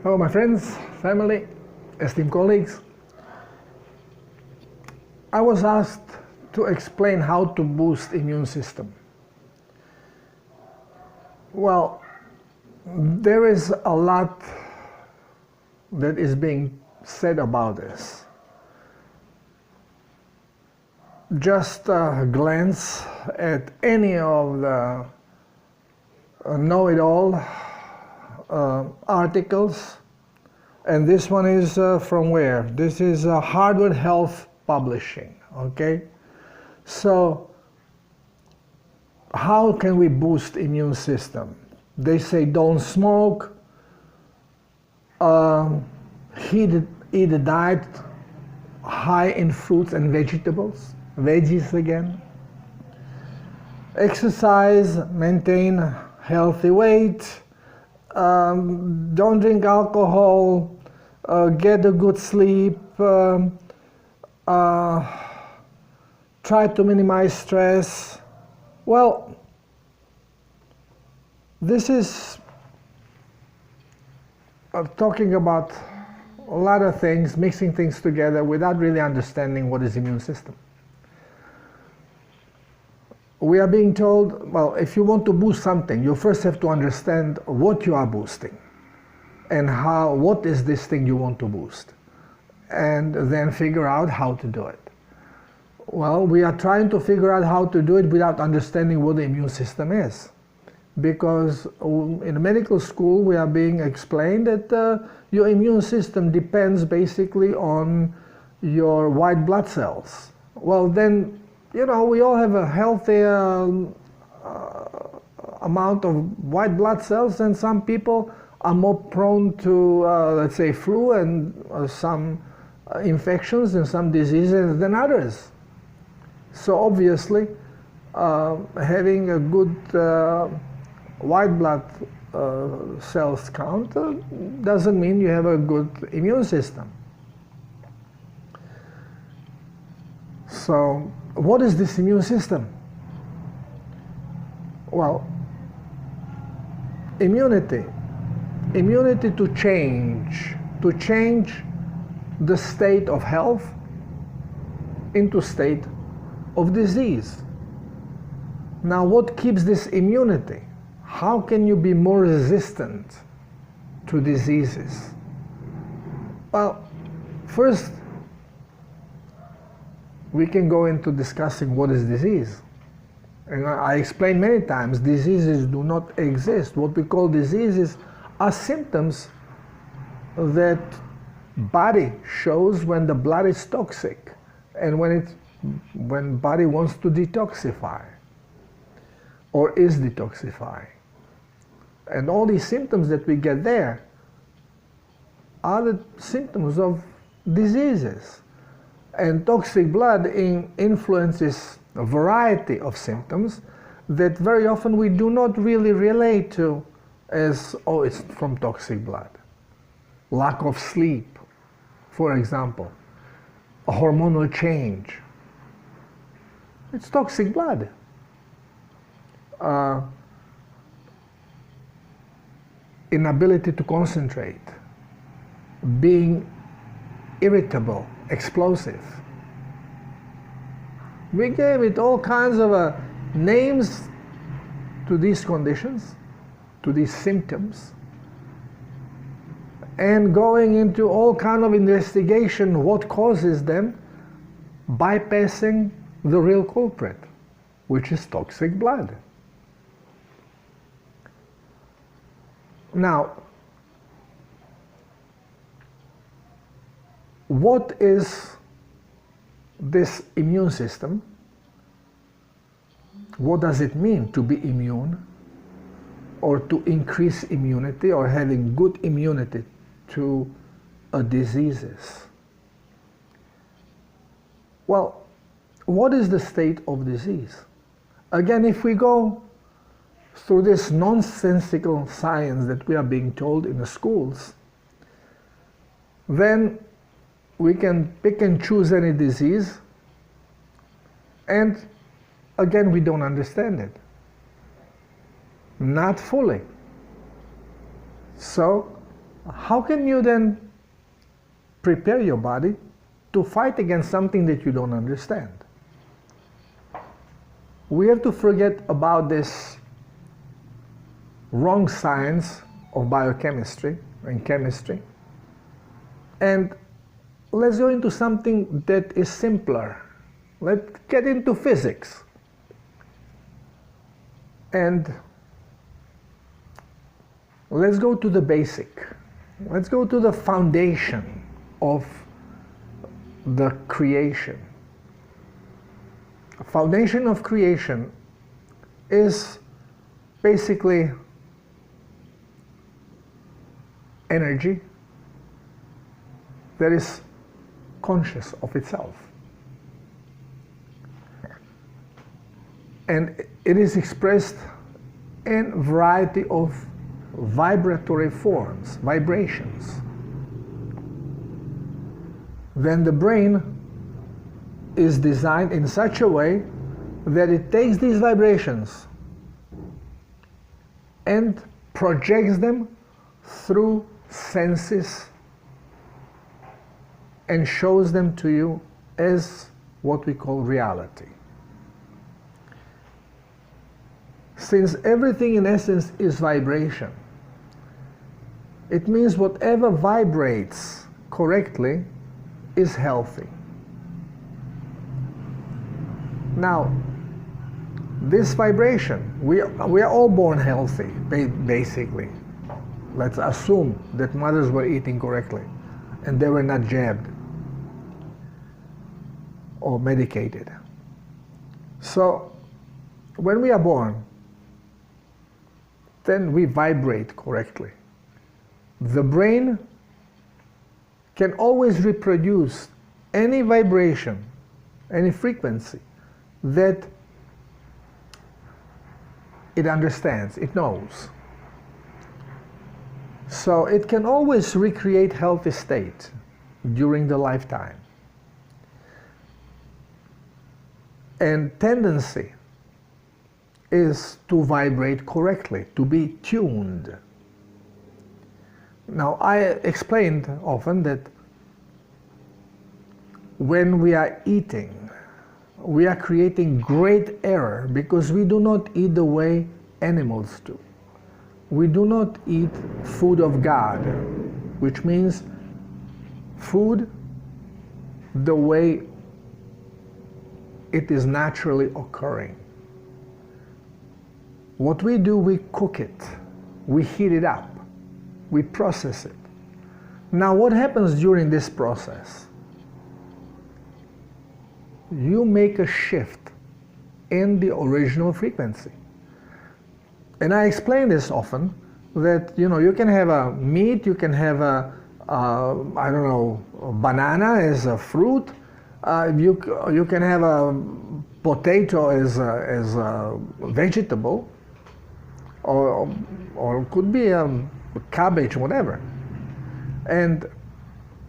Hello my friends, family, esteemed colleagues. I was asked to explain how to boost immune system. Well, there is a lot that is being said about this. Just a glance at any of the know-it-all articles, and this one is from where? This is Harvard Health Publishing, okay? So, how can we boost immune system? They say don't smoke, eat a diet high in fruits and vegetables, veggies again, exercise, maintain healthy weight, don't drink alcohol, get a good sleep, try to minimize stress. Well, this is talking about a lot of things, mixing things together without really understanding what is immune system. We are being told, well, if you want to boost something, you first have to understand what you are boosting and what is this thing you want to boost, and then figure out how to do it. Well, we are trying to figure out how to do it without understanding what the immune system is. Because in medical school we are being explained that your immune system depends basically on your white blood cells. Well then, you know, we all have a healthier amount of white blood cells, and some people are more prone to, let's say, flu and some infections and some diseases than others. So obviously, having a good white blood cells count doesn't mean you have a good immune system. So, what is this immune system? Well, immunity to change the state of health into state of disease. Now, what keeps this immunity? How can you be more resistant to diseases? Well, first, we can go into discussing what is disease. And I explained many times, diseases do not exist. What we call diseases are symptoms that body shows when the blood is toxic and when body wants to detoxify or is detoxifying. And all these symptoms that we get there are the symptoms of diseases. And toxic blood influences a variety of symptoms that very often we do not really relate to as, oh, it's from toxic blood. Lack of sleep, for example, a hormonal change. It's toxic blood. Inability to concentrate, being irritable, explosive. We gave it all kinds of names to these conditions, to these symptoms, and going into all kind of investigation what causes them, bypassing the real culprit, which is toxic blood. Now, what is this immune system? What does it mean to be immune, or to increase immunity, or having good immunity to diseases? Well, what is the state of disease? Again, if we go through this nonsensical science that we are being told in the schools, then we can pick and choose any disease, and again we don't understand it. Not fully. So how can you then prepare your body to fight against something that you don't understand? We have to forget about this wrong science of biochemistry and chemistry, and let's go into something that is simpler. Let's get into physics. And let's go to the basic. Let's go to the foundation of the creation. The foundation of creation is basically energy that is conscious of itself. And it is expressed in a variety of vibratory forms, vibrations. Then the brain is designed in such a way that it takes these vibrations and projects them through senses and shows them to you as what we call reality. Since everything in essence is vibration, it means whatever vibrates correctly is healthy. Now, this vibration, we are all born healthy, basically. Let's assume that mothers were eating correctly and they were not jabbed or medicated. So, when we are born, then we vibrate correctly. The brain can always reproduce any vibration, any frequency that it understands, it knows. So it can always recreate healthy state during the lifetime. And tendency is to vibrate correctly, to be tuned. Now, I explained often that when we are eating, we are creating great error because we do not eat the way animals do. We do not eat food of God, which means food the way it is naturally occurring. What we do, we cook it, we heat it up, we process it. Now, what happens during this process? You make a shift in the original frequency. And I explain this often, that you can have a meat, you can have a banana as a fruit, you can have a potato as a vegetable, or it could be cabbage, whatever. And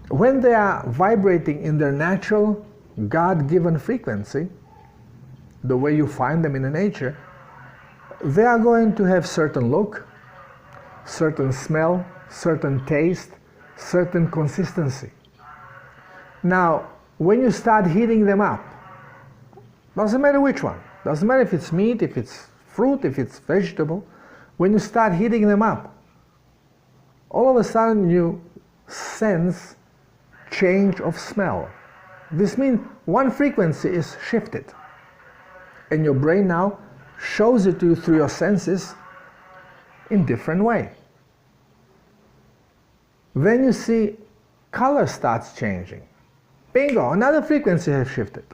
when they are vibrating in their natural God-given frequency, the way you find them in the nature, they are going to have certain look, certain smell, certain taste, certain consistency. Now, when you start heating them up, doesn't matter which one, doesn't matter if it's meat, if it's fruit, if it's vegetable, when you start heating them up, all of a sudden you sense change of smell. This means one frequency is shifted, and your brain now shows it to you through your senses in different way. Then you see color starts changing. Bingo, another frequency has shifted.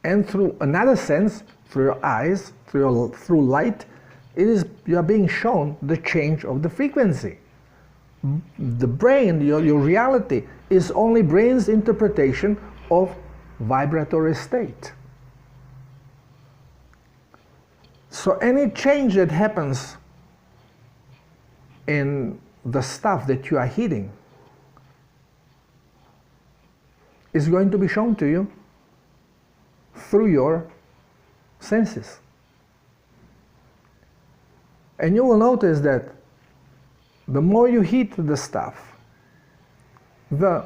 And through another sense, through your eyes, through light, you are being shown the change of the frequency. The brain, your reality, is only brain's interpretation of vibratory state. So any change that happens in the stuff that you are heating is going to be shown to you through your senses. And you will notice that the more you heat the stuff, the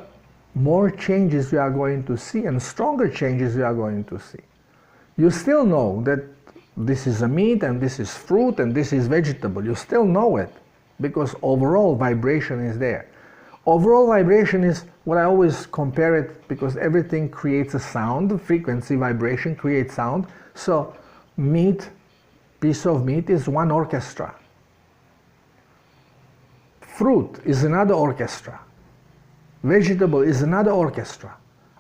more changes you are going to see and stronger changes you are going to see. You still know that this is a meat and this is fruit and this is vegetable. You still know it because overall vibration is there. Overall vibration is what I always compare it, because everything creates a sound, frequency, vibration creates sound. So meat, piece of meat is one orchestra. Fruit is another orchestra. Vegetable is another orchestra.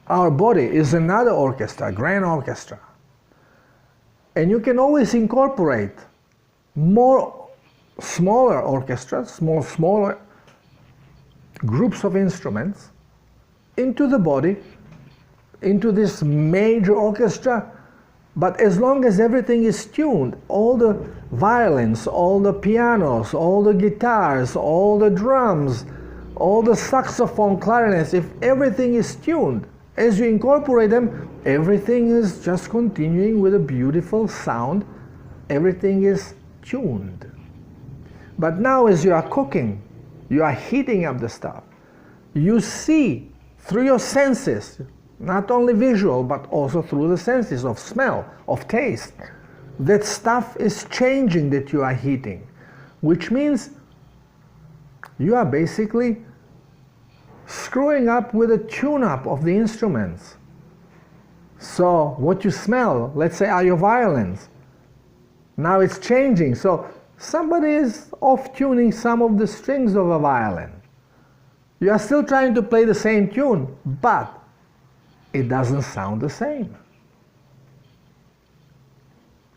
Our body is another orchestra, grand orchestra. And you can always incorporate more smaller orchestras, smaller groups of instruments into the body, into this major orchestra. But as long as everything is tuned, all the violins, all the pianos, all the guitars, all the drums, all the saxophone, clarinets, if everything is tuned, as you incorporate them, everything is just continuing with a beautiful sound. Everything is tuned. But now as you are cooking, you are heating up the stuff, you see through your senses, not only visual, but also through the senses of smell, of taste, that stuff is changing that you are heating, which means you are basically screwing up with a tune-up of the instruments. So what you smell, let's say, are your violins. Now it's changing. So somebody is off-tuning some of the strings of a violin. You are still trying to play the same tune, but it doesn't sound the same.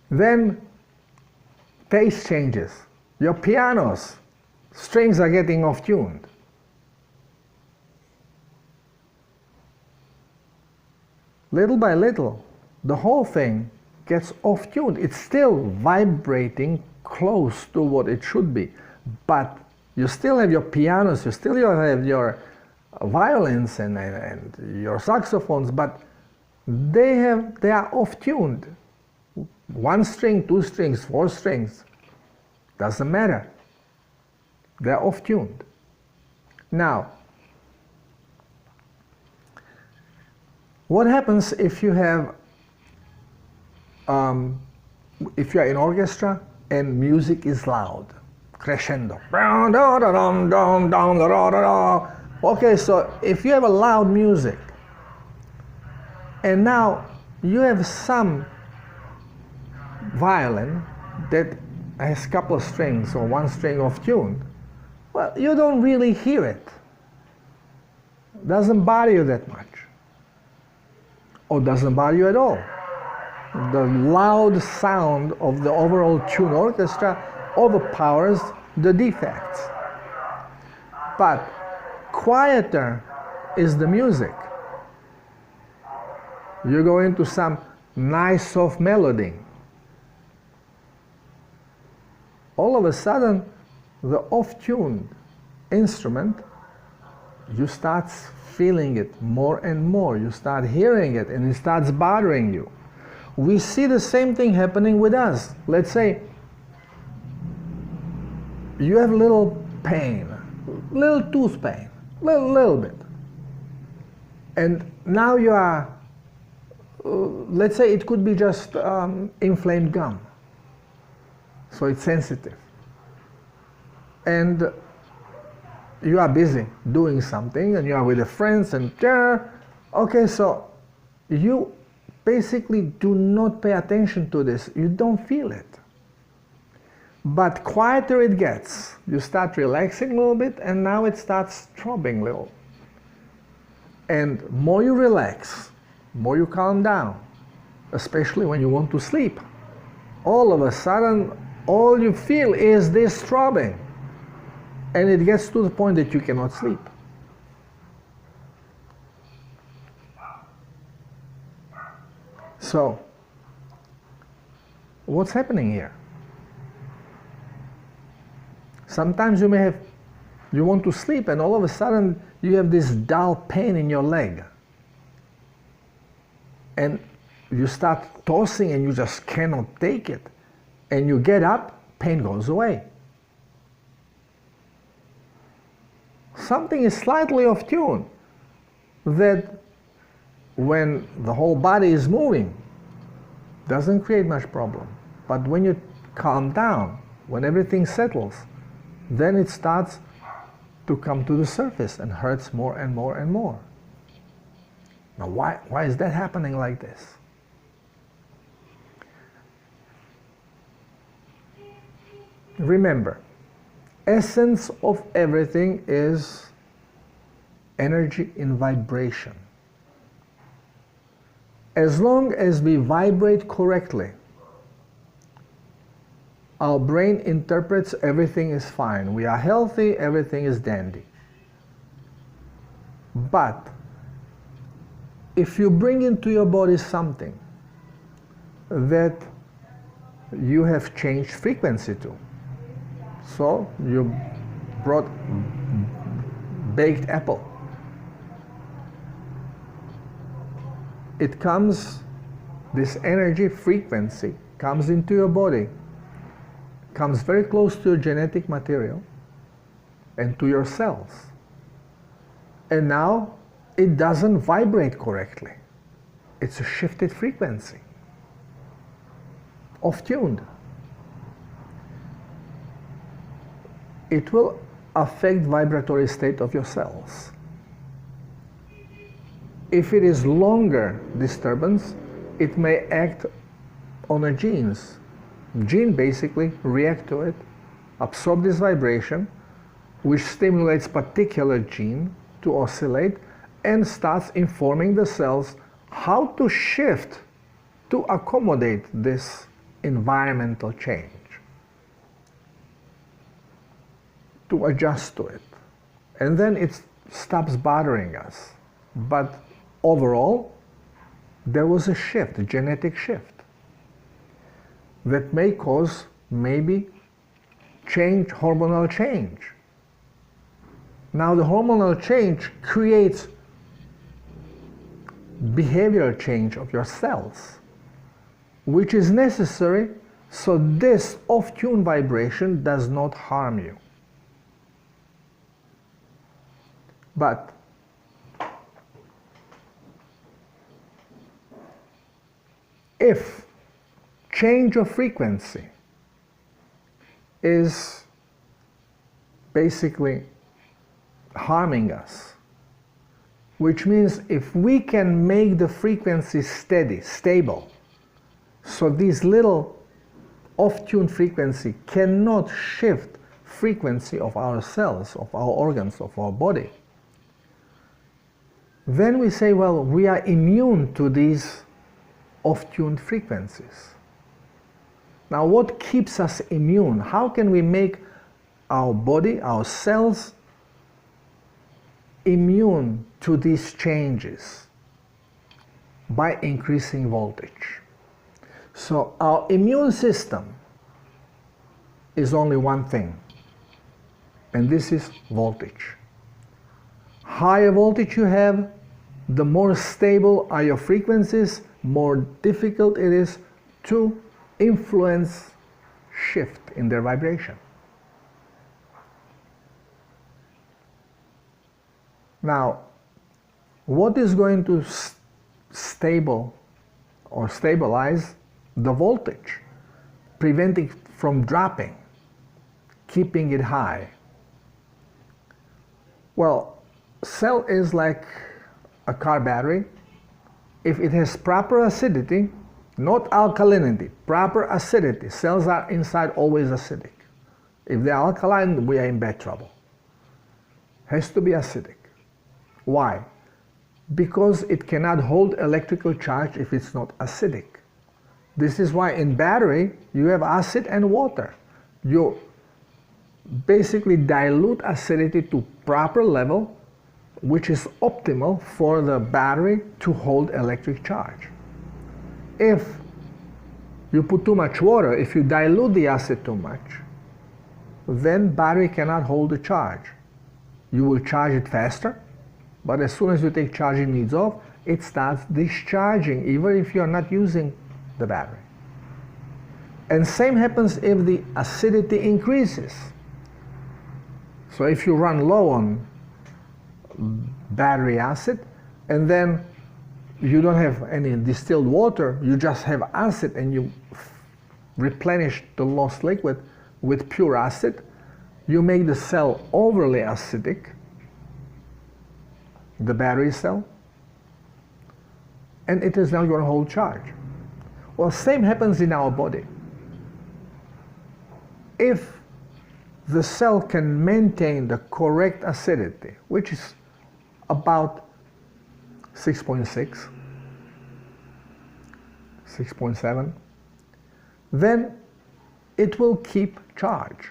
Then taste changes. Your pianos, strings are getting off-tuned. Little by little, the whole thing gets off-tuned. It's still vibrating close to what it should be, but you still have your pianos, you still have your violins and your saxophones, but they are off-tuned. 1 string, 2 strings, 4 strings, doesn't matter. They're off-tuned. Now, what happens if you have, if you are in orchestra and music is loud, crescendo? Okay, so if you have a loud music, and now you have some violin that has a couple of strings or 1 string off tune, well, you don't really hear it. It doesn't bother you that much. Or doesn't bother you at all. The loud sound of the overall tune orchestra overpowers the defects. But quieter is the music. You go into some nice soft melody. All of a sudden, the off-tuned instrument, you start feeling it more and more. You start hearing it and it starts bothering you. We see the same thing happening with us. Let's say you have a little pain, little tooth pain, little bit. And now you are, let's say it could be just inflamed gum. So it's sensitive. And you are busy doing something and you are with your friends and okay, so you basically do not pay attention to this. You don't feel it. But quieter it gets, you start relaxing a little bit and now it starts throbbing a little. And more you relax, more you calm down, especially when you want to sleep. All of a sudden, all you feel is this throbbing. And it gets to the point that you cannot sleep. So, what's happening here? Sometimes you want to sleep and all of a sudden you have this dull pain in your leg. And you start tossing and you just cannot take it. And you get up, pain goes away. something is slightly off tune, that when the whole body is moving, doesn't create much problem. But when you calm down, when everything settles, then it starts to come to the surface and hurts more and more and more. Now why is that happening like this? Remember, essence of everything is energy in vibration. As long as we vibrate correctly, our brain interprets everything is fine. We are healthy, everything is dandy. But if you bring into your body something that you have changed frequency to, so you brought baked apple, it comes, this energy frequency comes into your body, comes very close to your genetic material and to your cells. And now it doesn't vibrate correctly. It's a shifted frequency, off-tuned. It will affect vibratory state of your cells. If it is longer disturbance, it may act on the genes. Gene basically react to it, absorb this vibration, which stimulates particular gene to oscillate and starts informing the cells how to shift to accommodate this environmental change, to adjust to it. And then it stops bothering us. But overall, there was a shift, a genetic shift, that may cause maybe change, hormonal change. Now the hormonal change creates behavioral change of your cells, which is necessary so this off-tune vibration does not harm you. But if change of frequency is basically harming us, which means if we can make the frequency steady, stable, so these little off-tune frequency cannot shift frequency of our cells, of our organs, of our body, then we say, well, we are immune to these off-tuned frequencies. Now, what keeps us immune? How can we make our body, our cells, immune to these changes? By increasing voltage. So our immune system is only one thing, and this is voltage. Higher voltage you have, the more stable are your frequencies, more difficult it is to influence shift in their vibration. Now, what is going to stabilize the voltage, preventing from dropping, keeping it high? Well, cell is like a car battery. If it has proper acidity, not alkalinity, proper acidity, cells are inside always acidic. If they are alkaline, we are in bad trouble. Has to be acidic. Why? Because it cannot hold electrical charge if it's not acidic. This is why in battery you have acid and water. You basically dilute acidity to proper level, which is optimal for the battery to hold electric charge. If you put too much water, if you dilute the acid too much, then battery cannot hold the charge. You will charge it faster, but as soon as you take charging needs off, it starts discharging even if you are not using the battery. And same happens if the acidity increases. So if you run low on battery acid, and then you don't have any distilled water, you just have acid, and you replenish the lost liquid with pure acid. You make the cell overly acidic, the battery cell, and it is now going to hold charge. Well, same happens in our body. If the cell can maintain the correct acidity, which is about 6.6, 6.7, then it will keep charge.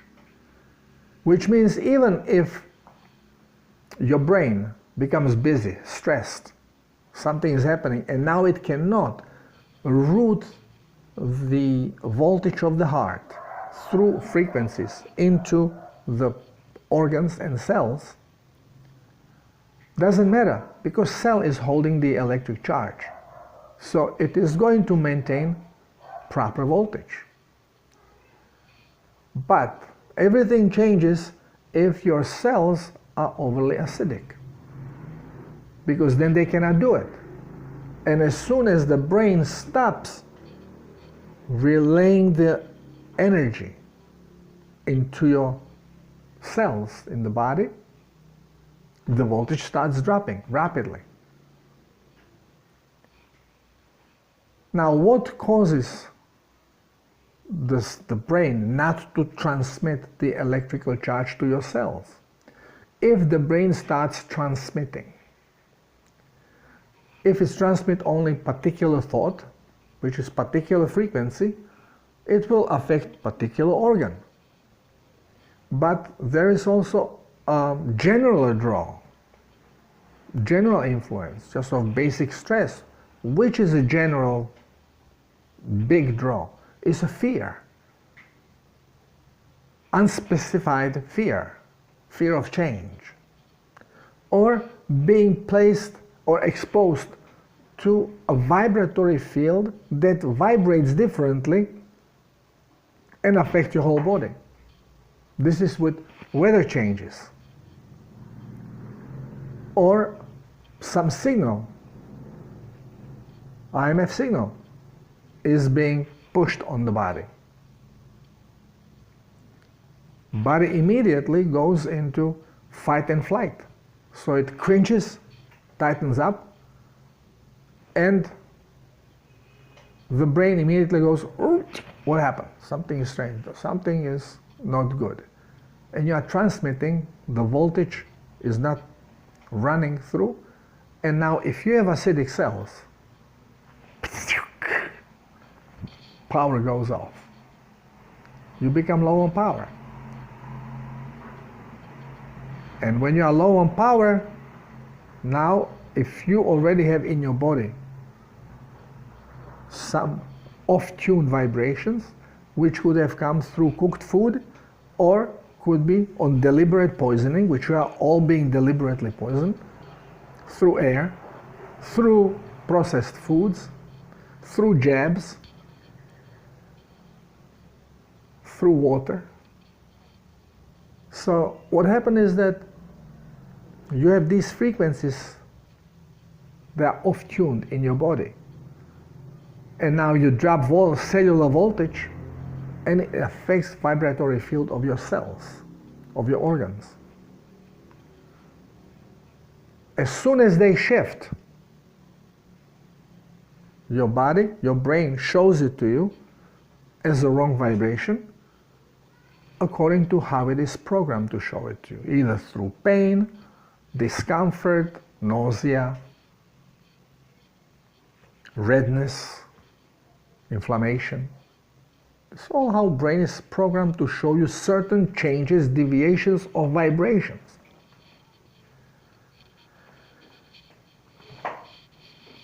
Which means even if your brain becomes busy, stressed, something is happening, and now it cannot route the voltage of the heart through frequencies into the organs and cells, doesn't matter, because cell is holding the electric charge. So it is going to maintain proper voltage. But everything changes if your cells are overly acidic, because then they cannot do it. And as soon as the brain stops relaying the energy into your cells in the body, the voltage starts dropping rapidly. Now, what causes the brain not to transmit the electrical charge to your cells? If the brain starts transmitting, if it transmits only particular thought, which is particular frequency, it will affect particular organ. But there is also a general draw, general influence, just of basic stress, which is a general big draw, is a fear. Unspecified fear, fear of change, or being placed or exposed to a vibratory field that vibrates differently and affects your whole body. This is with weather changes, or some signal, IMF signal, is being pushed on the body. Body immediately goes into fight and flight. So it cringes, tightens up, and the brain immediately goes, what happened? Something is strange, something is not good. And you are transmitting, the voltage is not running through, and now if you have acidic cells, power goes off. You become low on power. And when you are low on power, now if you already have in your body some off-tuned vibrations, which would have come through cooked food, or could be on deliberate poisoning, which we are all being deliberately poisoned, through air, through processed foods, through jabs, through water. So what happened is that you have these frequencies that are off-tuned in your body. And now you drop cellular voltage, and it affects vibratory field of your cells, of your organs. As soon as they shift, your body, your brain shows it to you as a wrong vibration, according to how it is programmed to show it to you, either through pain, discomfort, nausea, redness, inflammation. It's all how brain is programmed to show you certain changes, deviations of vibrations.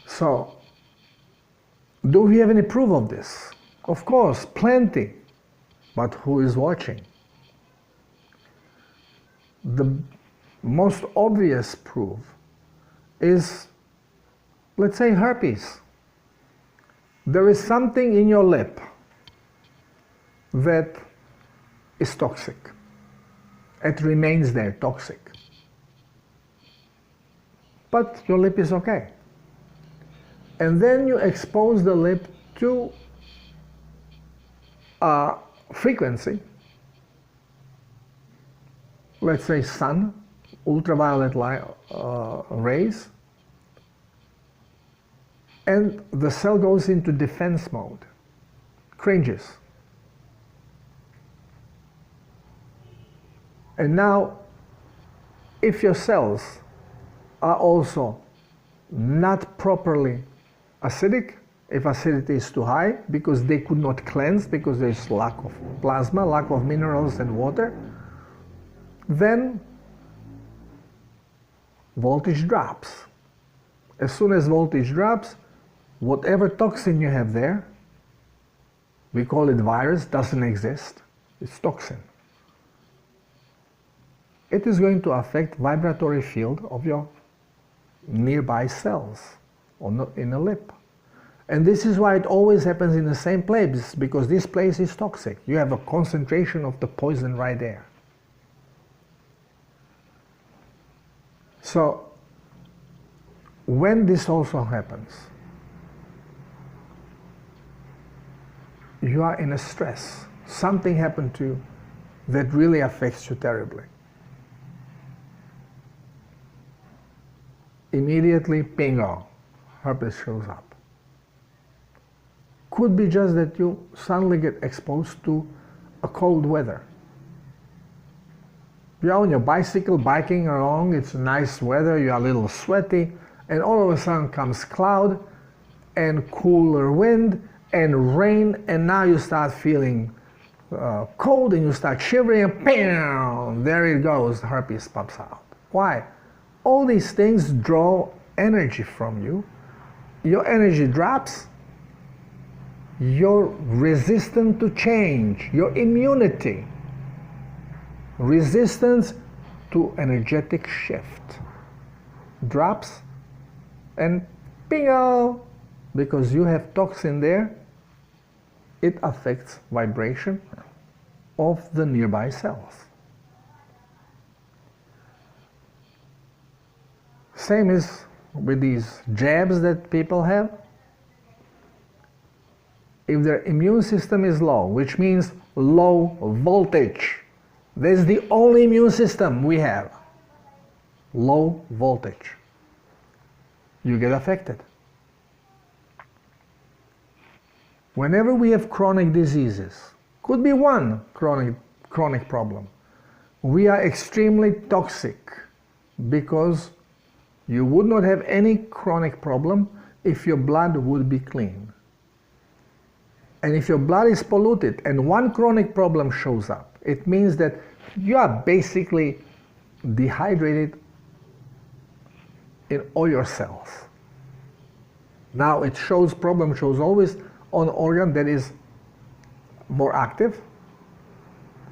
So, do we have any proof of this? Of course, plenty. But who is watching? The most obvious proof is, let's say, herpes. There is something in your lip that is toxic. It remains there, toxic. but your lip is okay. And then you expose the lip to a frequency, let's say sun, ultraviolet light, rays, and the cell goes into defense mode, cringes. And now, if your cells are also not properly acidic, if acidity is too high, because they could not cleanse, because there's lack of plasma, lack of minerals and water, then voltage drops. As soon as voltage drops, whatever toxin you have there, we call it virus, doesn't exist, it's toxin. It is going to affect vibratory field of your nearby cells in the lip. And this is why it always happens in the same place, because this place is toxic. You have a concentration of the poison right there. So, when this also happens, you are in a stress. Something happened to you that really affects you terribly. Immediately, bingo, herpes shows up. Could be just that you suddenly get exposed to a cold weather. You're on your bicycle, biking along, it's nice weather, you're a little sweaty, and all of a sudden comes cloud, and cooler wind, and rain, and now you start feeling cold, and you start shivering, and bam, there it goes, herpes pops out. Why? All these things draw energy from you. Your energy drops, you're resistant to change, your immunity, resistance to energetic shift drops, and bingo, because you have toxin there, it affects vibration of the nearby cells. Same is with these jabs that people have. If their immune system is low, which means low voltage, that's the only immune system we have, low voltage, you get affected. Whenever we have chronic diseases, could be one chronic problem, we are extremely toxic, because you would not have any chronic problem if your blood would be clean. And if your blood is polluted and one chronic problem shows up, it means that you are basically dehydrated in all your cells. Now problem shows always on organ that is more active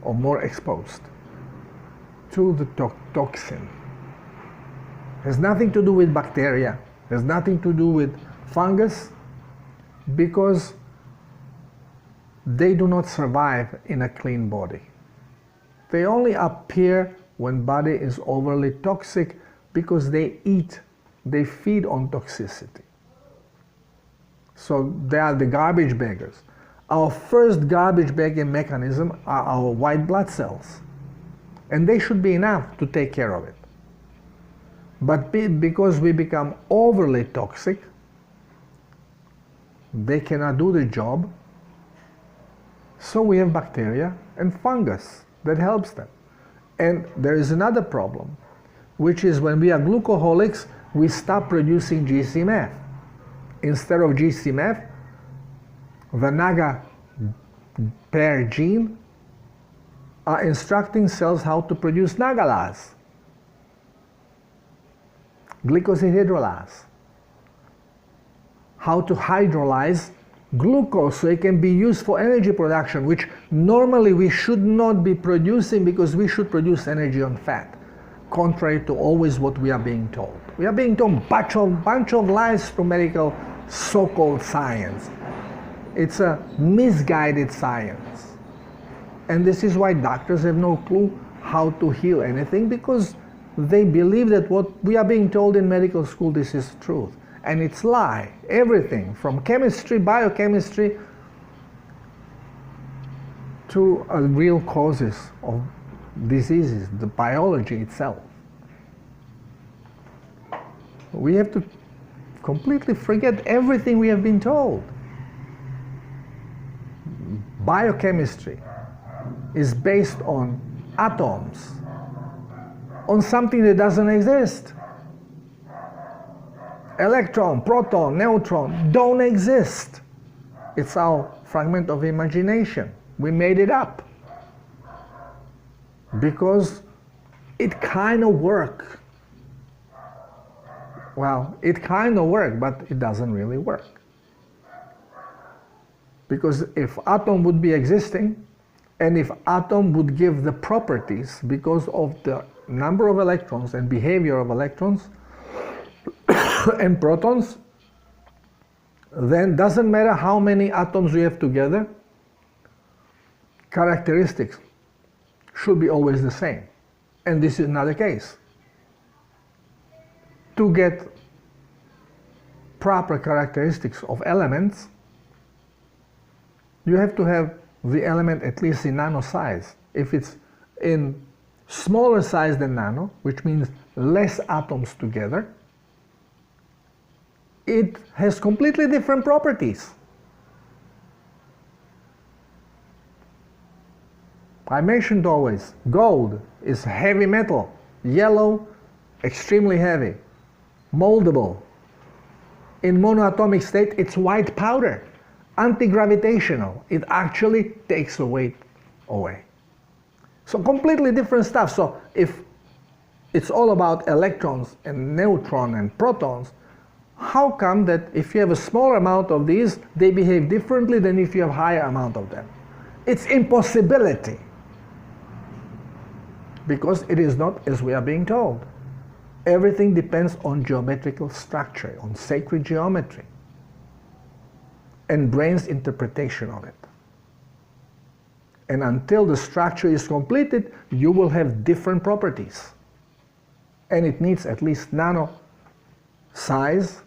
or more exposed to the toxin. Has nothing to do with bacteria, has nothing to do with fungus, because they do not survive in a clean body. They only appear when body is overly toxic, because they feed on toxicity. So they are the garbage baggers. Our first garbage bagging mechanism are our white blood cells, and they should be enough to take care of it. But because we become overly toxic, they cannot do the job, so we have bacteria and fungus that helps them. And there is another problem, which is when we are glucoholics, we stop producing GCMF. Instead of GCMF, the NAGA pair gene are instructing cells how to produce NAGALase, glycosylhydrolase, how to hydrolyze glucose so it can be used for energy production, which normally we should not be producing, because we should produce energy on fat, contrary to always what we are being told. We are being told a bunch of lies through medical so-called science. It's a misguided science. And this is why doctors have no clue how to heal anything, because they believe that what we are being told in medical school, this is truth. And it's lie. Everything from chemistry, biochemistry, to real causes of diseases, the biology itself. We have to completely forget everything we have been told. Biochemistry is based on atoms, on something that doesn't exist. Electron, proton, neutron don't exist. It's our fragment of imagination. We made it up because it kind of works. Well, it kind of works, but it doesn't really work. Because if atom would be existing, and if atom would give the properties because of the number of electrons and behavior of electrons and protons, then doesn't matter how many atoms we have together, characteristics should be always the same. And this is not the case. To get proper characteristics of elements, you have to have the element at least in nano size. If it's in smaller size than nano, which means less atoms together, it has completely different properties. I mentioned always, gold is heavy metal, yellow, extremely heavy, moldable. In monoatomic state, it's white powder, anti-gravitational. It actually takes the weight away. So completely different stuff. So if it's all about electrons and neutrons and protons, how come that if you have a smaller amount of these, they behave differently than if you have a higher amount of them? It's impossibility. Because it is not as we are being told. Everything depends on geometrical structure, on sacred geometry, and brain's interpretation of it. And until the structure is completed, you will have different properties. And it needs at least nano size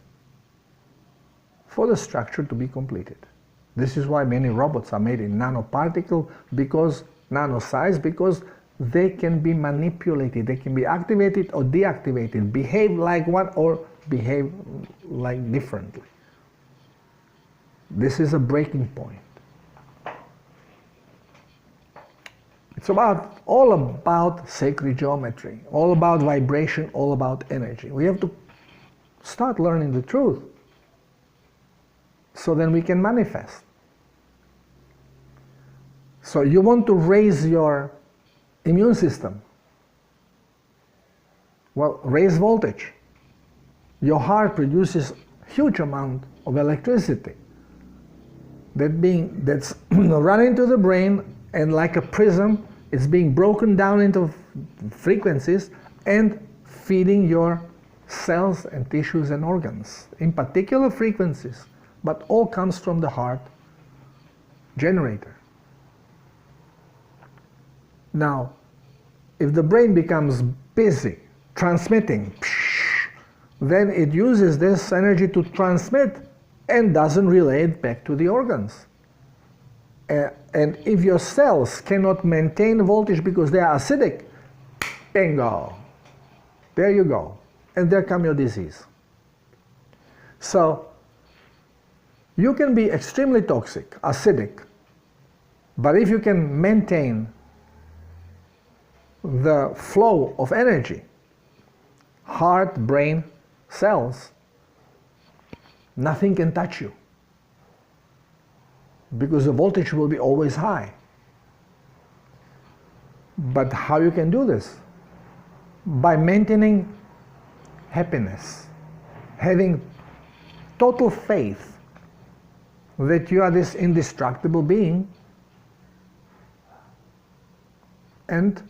for the structure to be completed. This is why many robots are made in nanoparticle, because nano size, because they can be manipulated, they can be activated or deactivated, behave like one or behave like differently. This is a breaking point. It's all about sacred geometry, all about vibration, all about energy. We have to start learning the truth so then we can manifest. So you want to raise your immune system. Well, raise voltage. Your heart produces huge amount of electricity that's running to the brain, and like a prism, it's being broken down into frequencies and feeding your cells and tissues and organs in particular frequencies, but all comes from the heart generator. Now, if the brain becomes busy transmitting, then it uses this energy to transmit and doesn't relay it back to the organs. And if your cells cannot maintain voltage because they are acidic, bingo, there you go, and there comes your disease. So you can be extremely toxic, acidic, but if you can maintain the flow of energy, heart, brain, cells, nothing can touch you because the voltage will be always high. But how you can do this? By maintaining happiness, having total faith that you are this indestructible being, and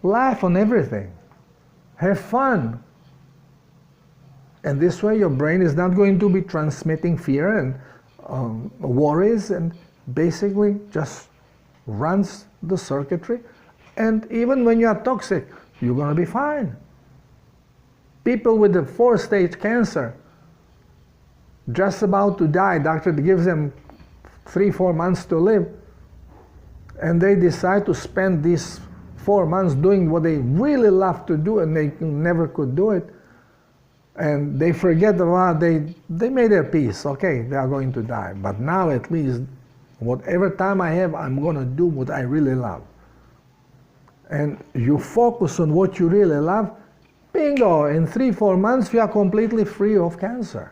laugh on everything. Have fun. And this way your brain is not going to be transmitting fear and worries, and basically just runs the circuitry. And even when you are toxic, you're going to be fine. People with the 4-stage cancer, just about to die, doctor gives them 3-4 months to live, and they decide to spend these 4 months doing what they really love to do and they never could do it, and they forget about they made their peace. Okay, they are going to die, but now at least whatever time I have, I'm going to do what I really love. And you focus on what you really love, bingo, in 3-4 months you are completely free of cancer.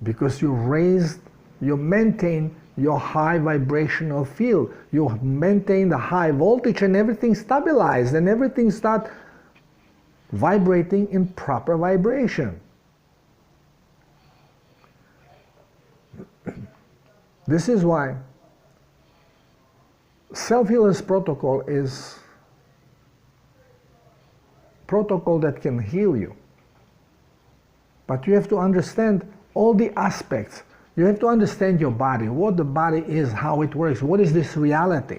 Because you maintain your high vibrational field. You maintain the high voltage and everything stabilized and everything start vibrating in proper vibration. This is why Self-Healers Protocol is protocol that can heal you. But you have to understand all the aspects. You have to understand your body, what the body is, how it works, what is this reality.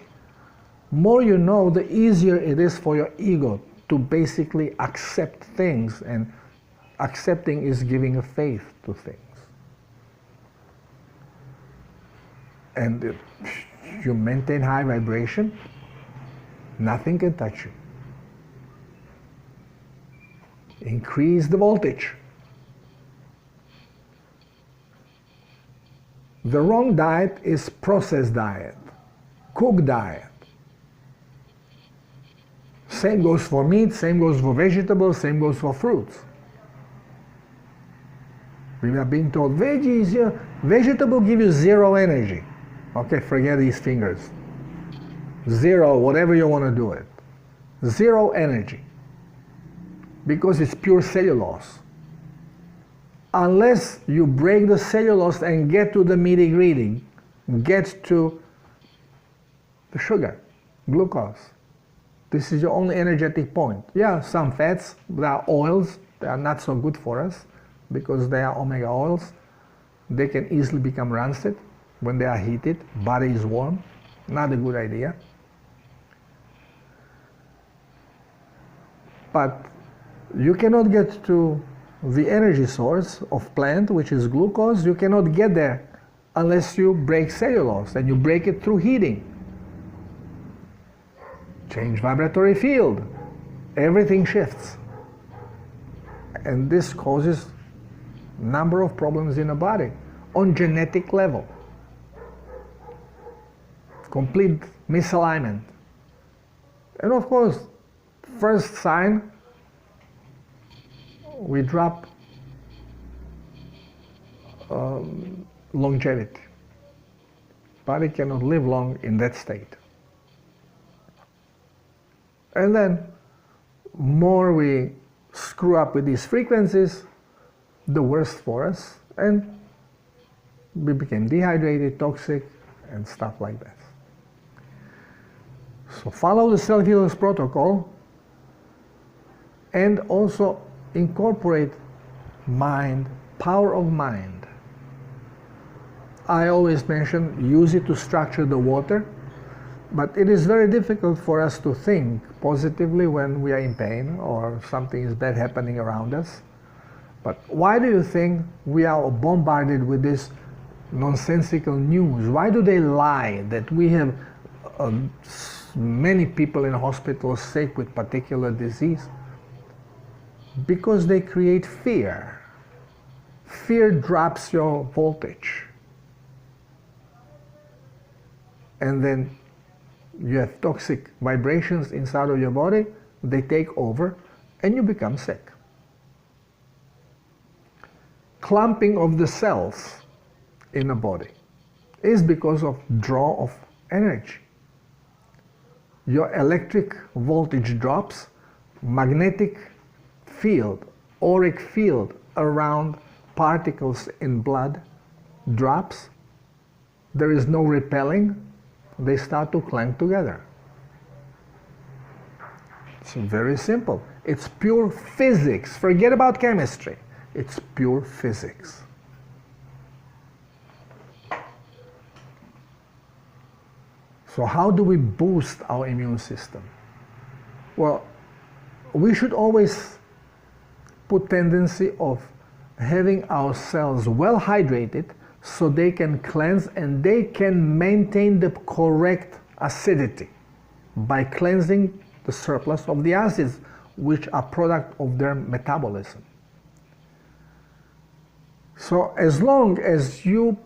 More you know, the easier it is for your ego to basically accept things, and accepting is giving a faith to things. And if you maintain high vibration, nothing can touch you. Increase the voltage. The wrong diet is processed diet, cooked diet. Same goes for meat, same goes for vegetables, same goes for fruits. We are being told veggies, vegetable give you zero energy. Okay, forget these fingers. Zero, whatever you want to do it. Zero energy. Because it's pure cellulose. Unless you break the cellulose and get to the nitty-gritty, get to the sugar, glucose. This is your only energetic point. Yeah, some fats, there are oils, they are not so good for us because they are omega oils. They can easily become rancid when they are heated, body is warm, not a good idea. But you cannot get to the energy source of plant, which is glucose. You cannot get there unless you break cellulose, and you break it through heating. Change vibratory field, everything shifts. And this causes a number of problems in the body on genetic level. Complete misalignment. And of course, first sign, we drop longevity. Body cannot live long in that state. And then, more we screw up with these frequencies, the worse for us, and we became dehydrated, toxic, and stuff like that. So follow the Self-Healers Protocol and also incorporate mind, power of mind. I always mention, use it to structure the water, but it is very difficult for us to think positively when we are in pain or something is bad happening around us. But why do you think we are bombarded with this nonsensical news? Why do they lie that we have many people in hospitals sick with particular disease? Because they create fear. Fear drops your voltage. And then you have toxic vibrations inside of your body, they take over, and you become sick. Clumping of the cells in the body is because of draw of energy. Your electric voltage drops, magnetic field, auric field around particles in blood drops, there is no repelling, they start to clang together. It's very simple. It's pure physics. Forget about chemistry. It's pure physics. So how do we boost our immune system? Well, we should always output tendency of having our cells well hydrated so they can cleanse and they can maintain the correct acidity by cleansing the surplus of the acids which are product of their metabolism. So as long as you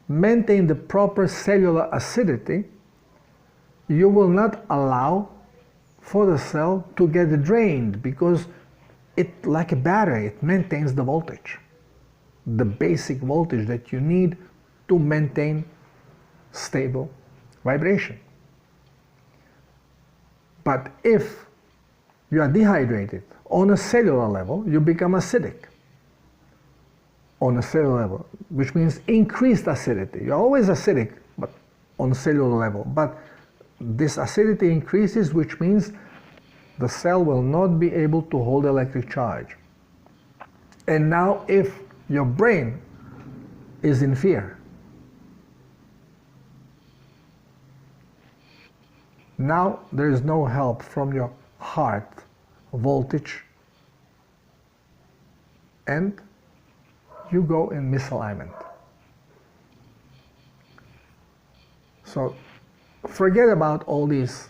maintain the proper cellular acidity, you will not allow for the cell to get drained, because it, like a battery, it maintains the voltage, the basic voltage that you need to maintain stable vibration. But if you are dehydrated on a cellular level, you become acidic on a cellular level, which means increased acidity. You're always acidic, but on cellular level. But this acidity increases, which means the cell will not be able to hold electric charge. And now if your brain is in fear, now there is no help from your heart voltage, and you go in misalignment. So forget about all these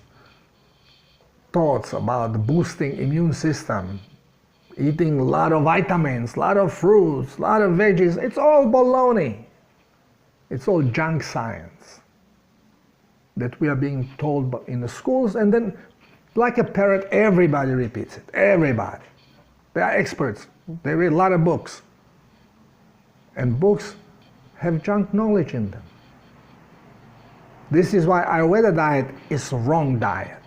thoughts about boosting immune system, eating a lot of vitamins, a lot of fruits, a lot of veggies. It's all baloney. It's all junk science that we are being told in the schools, and then like a parrot, everybody repeats it. Everybody. They are experts. They read a lot of books. And books have junk knowledge in them. This is why Ayurveda diet is wrong diet.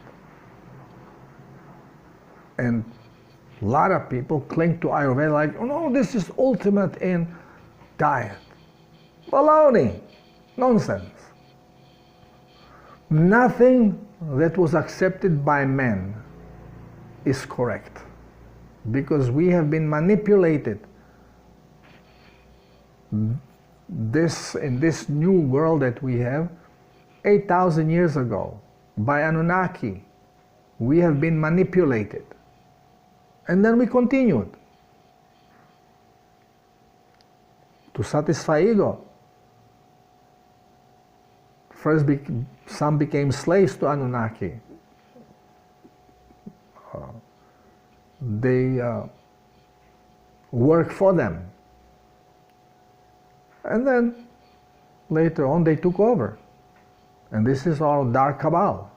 And a lot of people cling to Ayurveda like, oh no, this is ultimate in diet. Baloney. Nonsense. Nothing that was accepted by men is correct, because we have been manipulated in this new world that we have 8,000 years ago by Anunnaki. We have been manipulated, and then we continued to satisfy ego. First, some became slaves to Anunnaki. They work for them. And then later on they took over. And this is all dark cabal.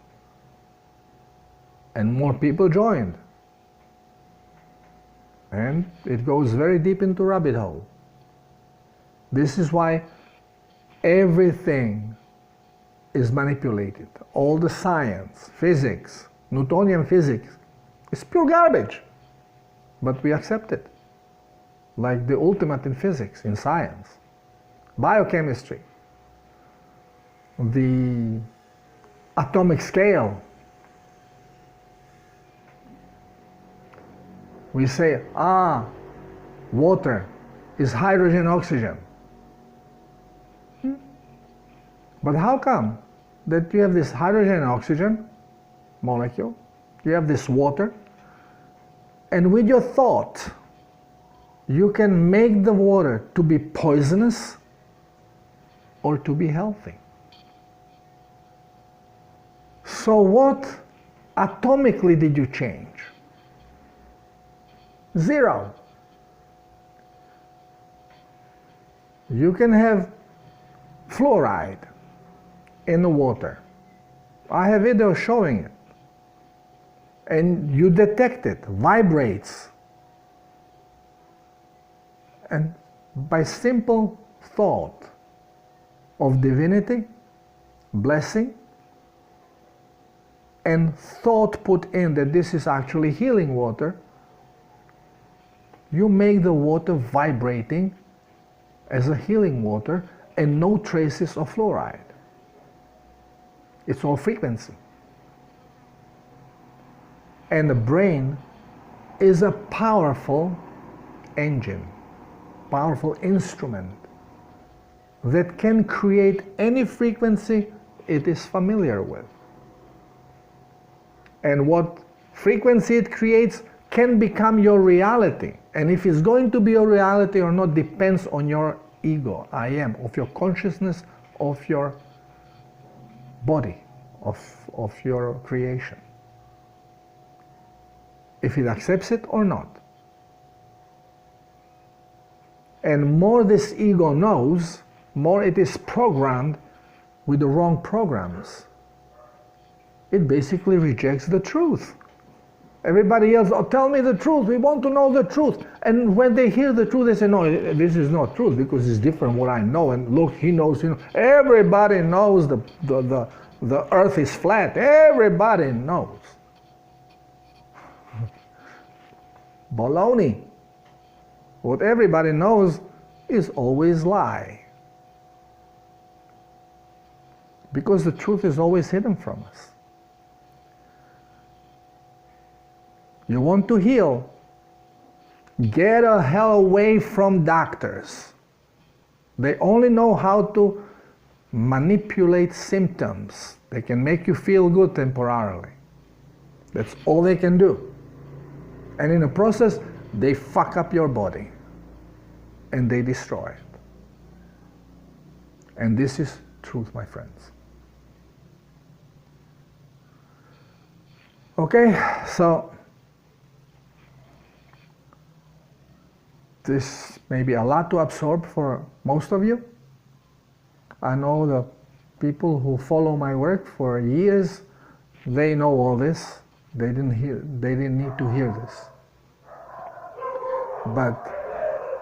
And more people joined. And it goes very deep into rabbit hole. This is why everything is manipulated. All the science, physics, Newtonian physics, is pure garbage. But we accept it. Like the ultimate in physics, in science. Biochemistry, the atomic scale. We say, water is hydrogen, oxygen. But how come that you have this hydrogen and oxygen molecule, you have this water, and with your thought, you can make the water to be poisonous or to be healthy? So what atomically did you change? Zero. You can have fluoride in the water. I have videos showing it. And you detect it, vibrates. And by simple thought of divinity, blessing, and thought put in that this is actually healing water, you make the water vibrating as a healing water and no traces of fluoride. It's all frequency. And the brain is a powerful engine, powerful instrument that can create any frequency it is familiar with. And what frequency it creates can become your reality. And if it's going to be your reality or not depends on your ego, I am, of your consciousness, of your body, of your creation. If it accepts it or not. And more this ego knows, more it is programmed with the wrong programs. It basically rejects the truth. Everybody else, oh, tell me the truth, we want to know the truth. And when they hear the truth, they say, no, this is not truth because it's different what I know. And look, he knows, everybody knows the earth is flat. Everybody knows. Baloney. What everybody knows is always lie. Because the truth is always hidden from us. You want to heal? Get the hell away from doctors. They only know how to manipulate symptoms. They can make you feel good temporarily. That's all they can do. And in the process, they fuck up your body. And they destroy it. And this is truth, my friends. Okay, so this may be a lot to absorb for most of you. I know the people who follow my work for years, they know all this. They didn't need to hear this. But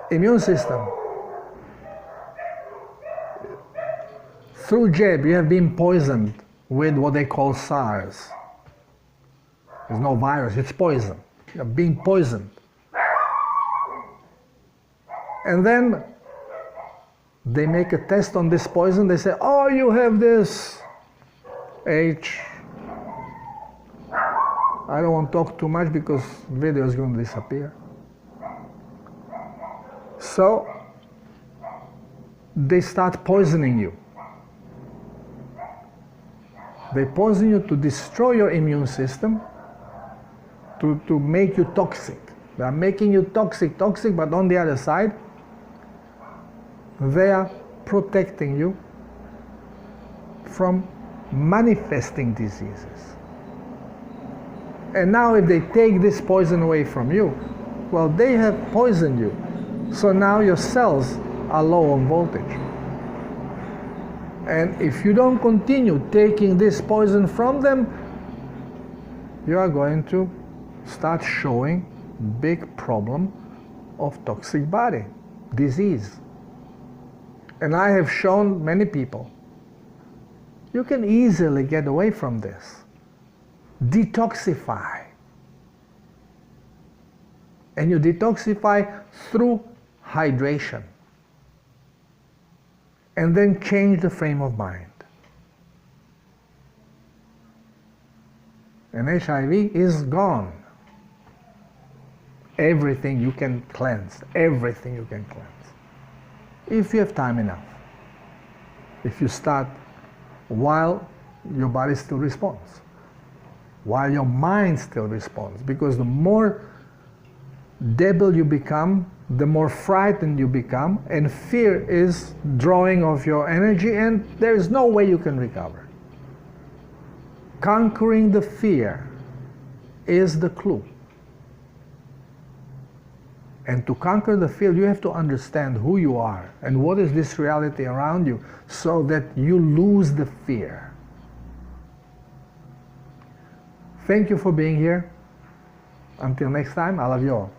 immune system. Through jab, you have been poisoned with what they call SARS. There's no virus, it's poison. You're being poisoned. And then they make a test on this poison. They say, oh, you have this H. I don't want to talk too much because video is going to disappear. So they start poisoning you. They poison you to destroy your immune system, to make you toxic. They are making you toxic, but on the other side, they are protecting you from manifesting diseases. And now if they take this poison away from you, well, they have poisoned you. So now your cells are low on voltage. And if you don't continue taking this poison from them, you are going to start showing big problem of toxic body, disease. And I have shown many people, you can easily get away from this. Detoxify. And you detoxify through hydration. And then change the frame of mind. And HIV is gone. Everything you can cleanse. Everything you can cleanse. If you have time enough. If you start while your body still responds. While your mind still responds. Because the more debil you become, the more frightened you become, and fear is drawing off your energy, and there is no way you can recover. Conquering the fear is the clue. And to conquer the fear, you have to understand who you are and what is this reality around you so that you lose the fear. Thank you for being here. Until next time, I love you all.